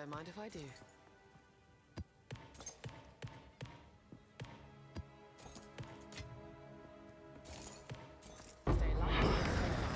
Don't mind if I do. Stay light, stay light.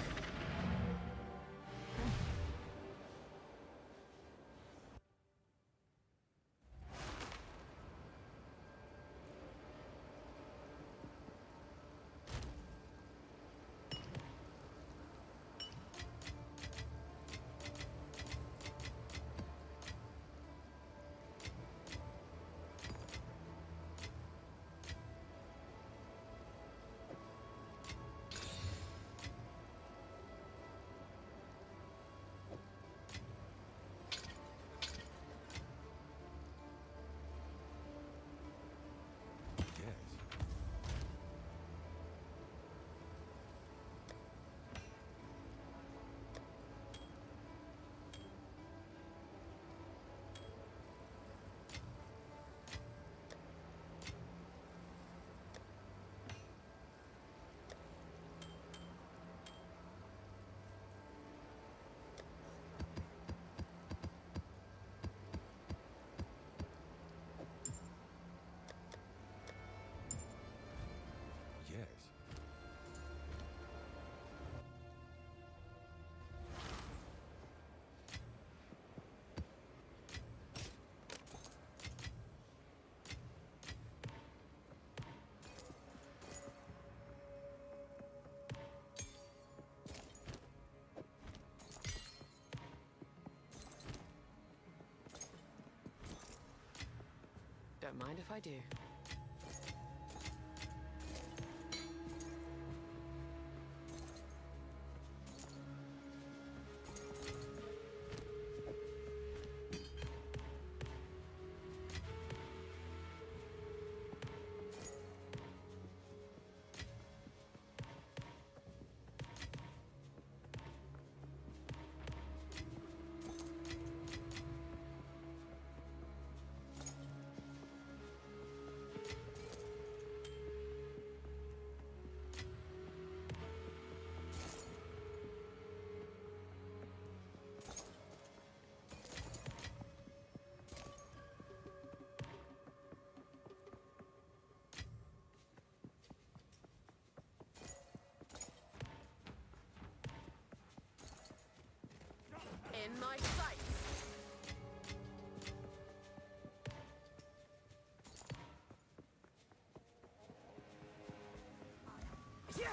Don't mind if I do. In my sights. Yeah.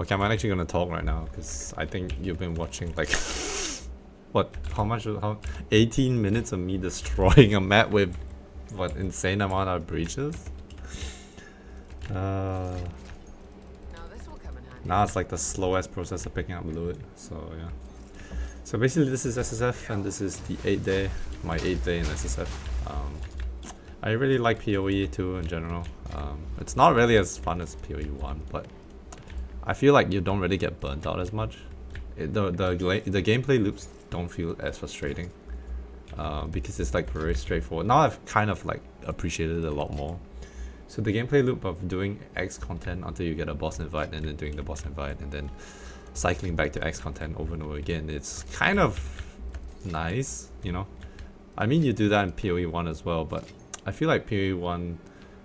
Okay, I'm actually gonna talk right now because I think you've been watching like what? How much? How 18 minutes of me destroying a map with what insane amount of breaches? Now this will come in handy. Now it's like the slowest process of picking up loot. So yeah. So basically, this is SSF and this is the 8th day, my 8th day in SSF. I really like POE2 in general. It's not really as fun as POE1, but I feel like you don't really get burnt out as much. The gameplay loops don't feel as frustrating because it's like very straightforward. Now I've kind of like appreciated it a lot more. So the gameplay loop of doing X content until you get a boss invite and then doing the boss invite and then cycling back to X content over and over again, it's kind of nice, you know. I mean, you do that in POE1 as well, but I feel like POE1,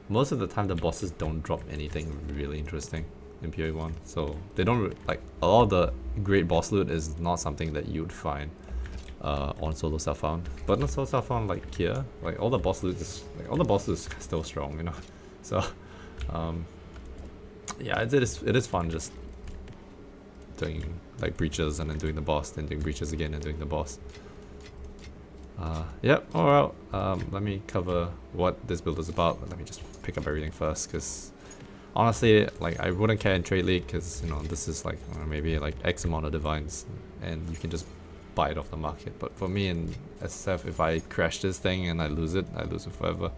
most of the time the bosses don't drop anything really interesting in POE1. So they don't, like, a lot of the great boss loot is not something that you'd find on solo self-found. But not solo self-found like here, like all the boss loot is, like all the boss loot is still strong, you know? So, yeah, it is fun just doing like breaches and then doing the boss, then doing breaches again and doing the boss. Yep, alright, let me cover what this build is about, but let me just pick up everything first, because honestly, like, I wouldn't care in Trade League, because, you know, this is like, maybe like X amount of divines, and you can just buy it off the market. But for me in SSF, if I crash this thing and I lose it forever.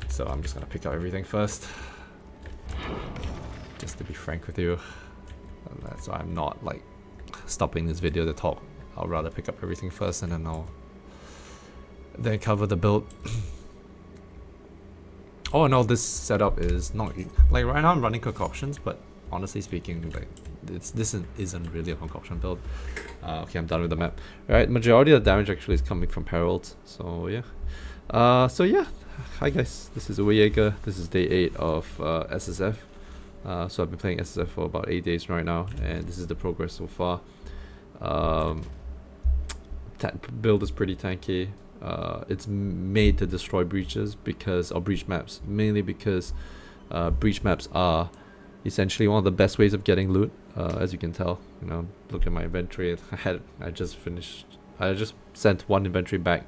So I'm just gonna pick up everything first, just to be frank with you. And that's why I'm not, like, stopping this video to talk. I'll rather pick up everything first, and then I'll then cover the build. Oh no, this setup is not, like, right now I'm running concoctions, but honestly speaking, like, this isn't really a concoction build. Okay, I'm done with the map. Right, majority of the damage actually is coming from heralds. So yeah, hi guys, this is Jaeger. This is day 8 of SSF. So I've been playing SSF for about 8 days right now, and this is the progress so far. Build is pretty tanky. It's made to destroy breaches or breach maps, mainly because breach maps are essentially one of the best ways of getting loot. As you can tell, you know, look at my inventory. I just sent one inventory back,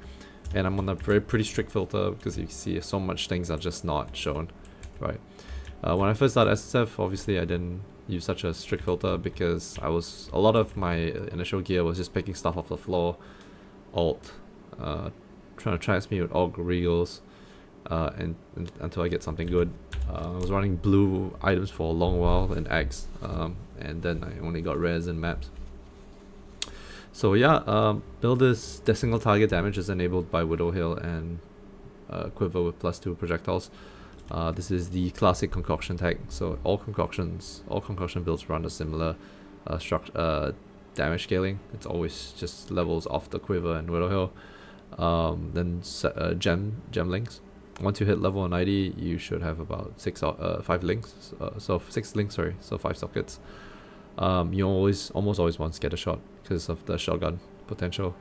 and I'm on a pretty strict filter, because you can see so much things are just not shown, right? When I first started SSF, obviously I didn't use such a strict filter, because a lot of my initial gear was just picking stuff off the floor, trying to transmute with Aug Regals, and until I get something good. I was running blue items for a long while in X, and then I only got rares in maps. So yeah, build is the single target damage is enabled by Widow Hill and Quiver with +2 projectiles. This is the classic concoction tag. So all concoction builds run a similar damage scaling. It's always just levels off the Quiver and Widow Hill. Then gem links. Once you hit level 90, you should have about 5 links. So 6 links, sorry. So 5 sockets. You almost always want to get a shot because of the shotgun potential.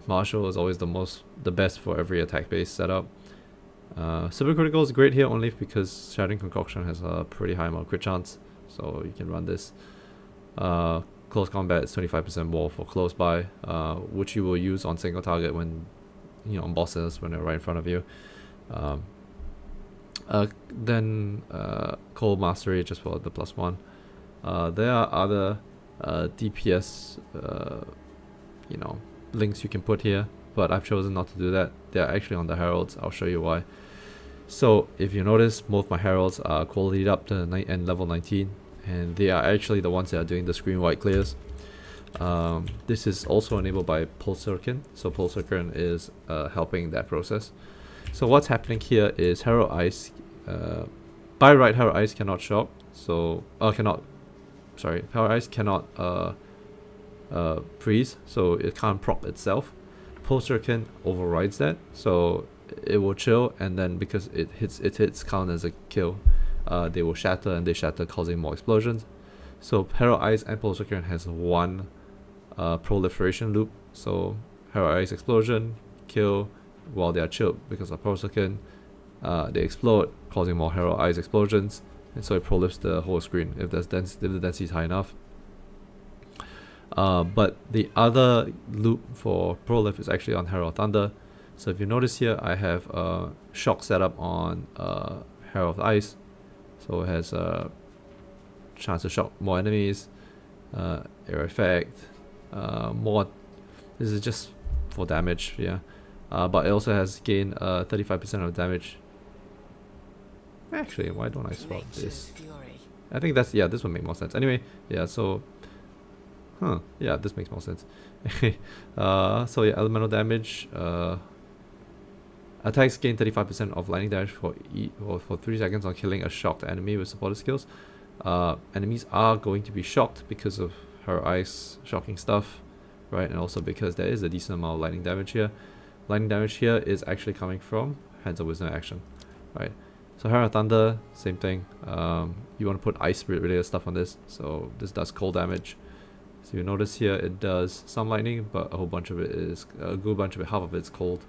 Marshal is always the best for every attack-based setup. Super critical is great here only because Shattering Concoction has a pretty high amount of crit chance, so you can run this. Close combat is 25% more for close by, which you will use on single target when, you know, on bosses when they're right in front of you. Then Cold Mastery just for the +1. There are other DPS you know, links you can put here, but I've chosen not to do that. They're actually on the heralds. I'll show you why. So if you notice, most of my heralds are qualityed up to level 19, and they are actually the ones that are doing the screen white clears. This is also enabled by Polcirkeln, so Polcirkeln is helping that process. So what's happening here is Herald Ice, by right Herald Ice cannot shock, so Herald Ice cannot freeze, so it can't proc itself. Polcirkeln overrides that, so it will chill, and then because it hits count as a kill, they will shatter, and they shatter causing more explosions. So Herald Ice and Polcirkeln has one proliferation loop, so Herald Ice explosion, kill, while they are chilled because of Polcirkeln, they explode, causing more Herald Ice explosions, and so it prolifs the whole screen if the density is high enough. But the other loop for prolif is actually on Herald Thunder. So if you notice here, I have a shock setup on Herald Ice, so it has a chance to shock more enemies, air effect, more. This is just for damage, yeah. But it also has gained 35% of damage. Actually, why don't I swap this? I think this would make more sense. Anyway, yeah, so yeah, this makes more sense. So yeah, elemental damage. Attacks gain 35% of lightning damage for 3 seconds on killing a shocked enemy with supported skills. Enemies are going to be shocked because of her ice shocking stuff, right? And also because there is a decent amount of lightning damage here. lightning damage here is actually coming from Hands of Wisdom action, right? So Herald of Thunder, same thing. You want to put ice related stuff on this, so this does cold damage. So you notice here it does some lightning, but a whole bunch of it is a good bunch of it, half of it's cold,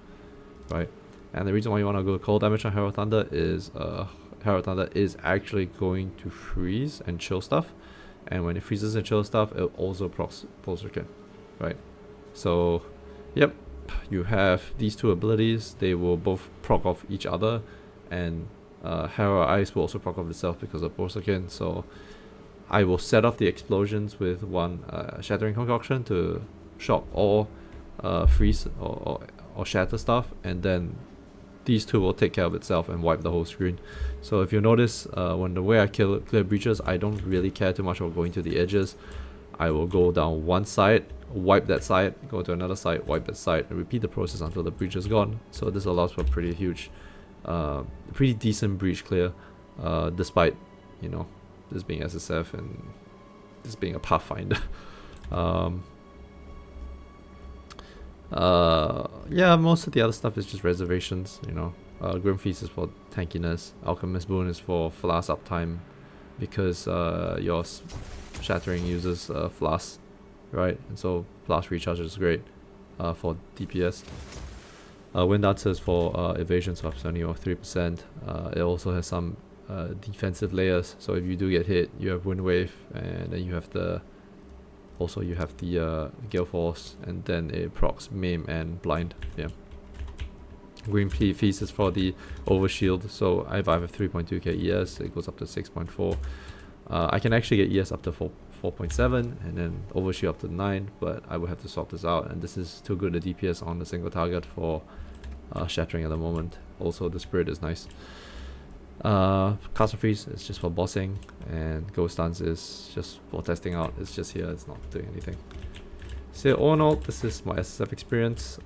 right? And the reason why you want to go cold damage on Herald of Thunder is Herald of Thunder is actually going to freeze and chill stuff, and when it freezes and chill stuff, it also procs Polcirkeln, right? So, yep, you have these two abilities. They will both proc off each other, and Herald Ice will also proc off itself because of Polcirkeln. So I will set off the explosions with one Shattering Concoction to shock or freeze or shatter stuff, and then these two will take care of itself and wipe the whole screen. So if you notice, when the way I clear breaches, I don't really care too much about going to the edges. I will go down one side, wipe that side, go to another side, wipe that side, and repeat the process until the breach is gone. So this allows for pretty huge, pretty decent breach clear, despite, you know, this being SSF and this being a Pathfinder. Yeah, most of the other stuff is just reservations, you know. Grim Feast is for tankiness, Alchemist Boon is for flask uptime, because your Shattering uses flask, right? And so flask recharge is great for DPS. Wind Dancer is for evasion, so up to only 3%. It also has some defensive layers, so if you do get hit, you have Wind Wave, and then you have the Gale Force, and then it procs Maim and Blind. Yeah. Green Feast is for the Overshield, so if I have 3.2k ES, it goes up to 6.4. I can actually get ES up to 4.7, and then Overshield up to 9, but I would have to swap this out, and this is too good a DPS on a single target for Shattering at the moment. Also, the Spirit is nice. Castle Freeze is just for bossing, and Ghost Dance is just for testing out. It's just here, it's not doing anything. So all in all, this is my SSF experience.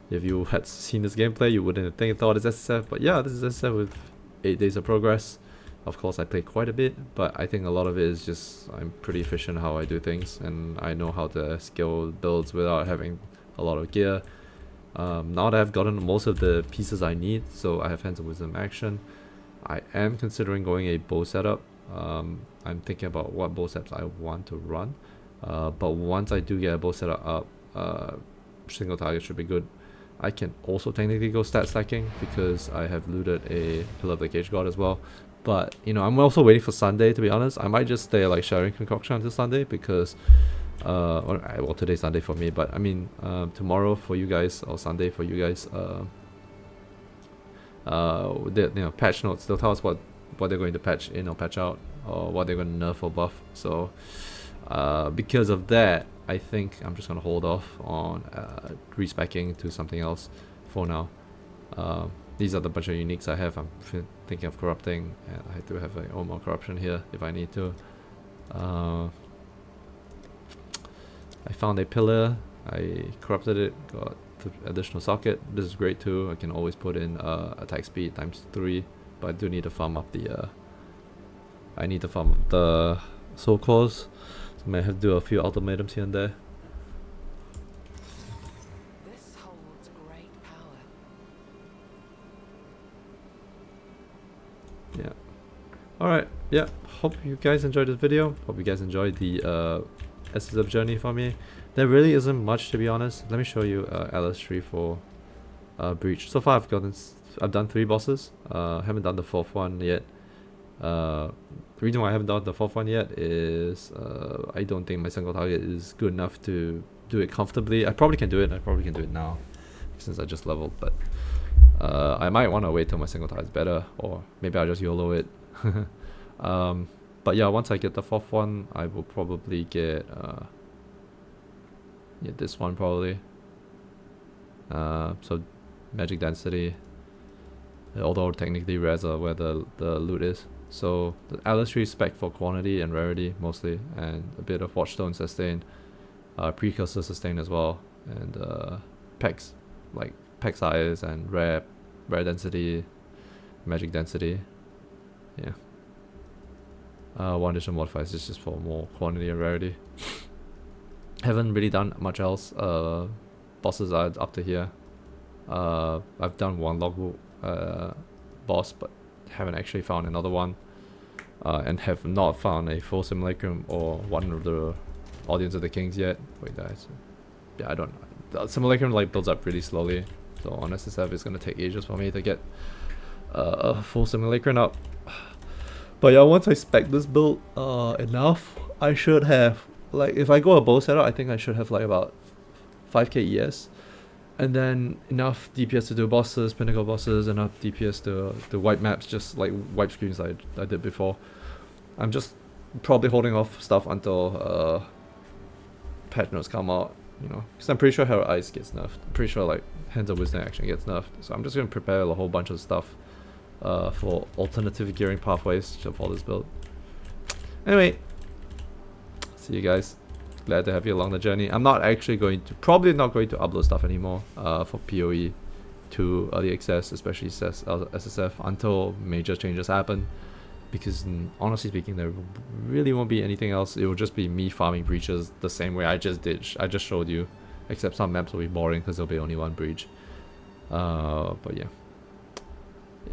If you had seen this gameplay, you wouldn't have thought it's SSF, but yeah, this is SSF with 8 days of progress. Of course, I played quite a bit, but I think a lot of it is just I'm pretty efficient how I do things, and I know how to scale builds without having a lot of gear. Now that I've gotten most of the pieces I need, so I have Hands of Wisdom action, I am considering going a bow setup. I'm thinking about what bow setups I want to run, but once I do get a bow setup up, single target should be good. I can also technically go stat stacking because I have looted a Pillar of the Cage God as well. But, you know, I'm also waiting for Sunday, to be honest. I might just stay like Shattering Concoction until Sunday because well, today's Sunday for me, but I mean tomorrow for you guys, or Sunday for you guys, you know, patch notes, they'll tell us what they're going to patch in or patch out, or what they're going to nerf or buff. So because of that, I think I'm just going to hold off on respecking to something else for now. These are the bunch of uniques I have. I'm thinking of corrupting, and I do have a more corruption here if I need to. I found a pillar, I corrupted it, got the additional socket. This is great too. I can always put in attack speed ×3, but I do need to farm up the soul cores. So I may have to do a few ultimatums here and there. This holds great power. Yeah. Alright, yeah. Hope you guys enjoyed this video. Hope you guys enjoyed the SSF journey for me. There really isn't much, to be honest. Let me show you LS3 for Breach. So far I've done 3 bosses. Haven't done the 4th one yet. The reason why I haven't done the 4th one yet is I don't think my single target is good enough to do it comfortably. I probably can do it. I probably can do it now since I just leveled, but I might want to wait till my single target is better, or maybe I'll just YOLO it. But yeah, once I get the 4th one, I will probably get yeah, this one probably. So magic density, although technically rares are where the loot is. So the LS3 spec for quantity and rarity mostly, and a bit of Watchstone sustain, precursor sustain as well, and pecs, like pec size and rare density, magic density. Yeah. One additional modifiers is just for more quantity and rarity. Haven't really done much else. bosses are up to here. I've done one logbook boss, but haven't actually found another one. And have not found a full simulacrum or one of the Audience of the Kings yet. Wait, guys. Yeah, I don't know. The simulacrum like builds up really slowly, so on SSF it's gonna take ages for me to get a full simulacrum up. But yeah, once I spec this build enough, I should have, like, if I go a bow setup, I think I should have like about 5k ES, and then enough DPS to do bosses, pinnacle bosses, enough DPS to wipe maps, just like wipe screens I did before. I'm just probably holding off stuff until patch notes come out, you know, because I'm pretty sure Herald Eyes gets nerfed. I'm pretty sure like Hands of Wisdom action gets nerfed, so I'm just gonna prepare a whole bunch of stuff for alternative gearing pathways for this build. Anyway, see you guys. Glad to have you along the journey. I'm not actually going to, probably not going to upload stuff anymore for POE2 early access, especially SSF, until major changes happen. Because honestly speaking, there really won't be anything else. It will just be me farming breaches the same way I just did. I just showed you, except some maps will be boring because there'll be only one breach. But yeah.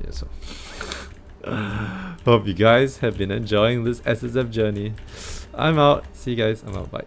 Yeah, so hope you guys have been enjoying this SSF journey. I'm out. See you guys. I'm out. Bye.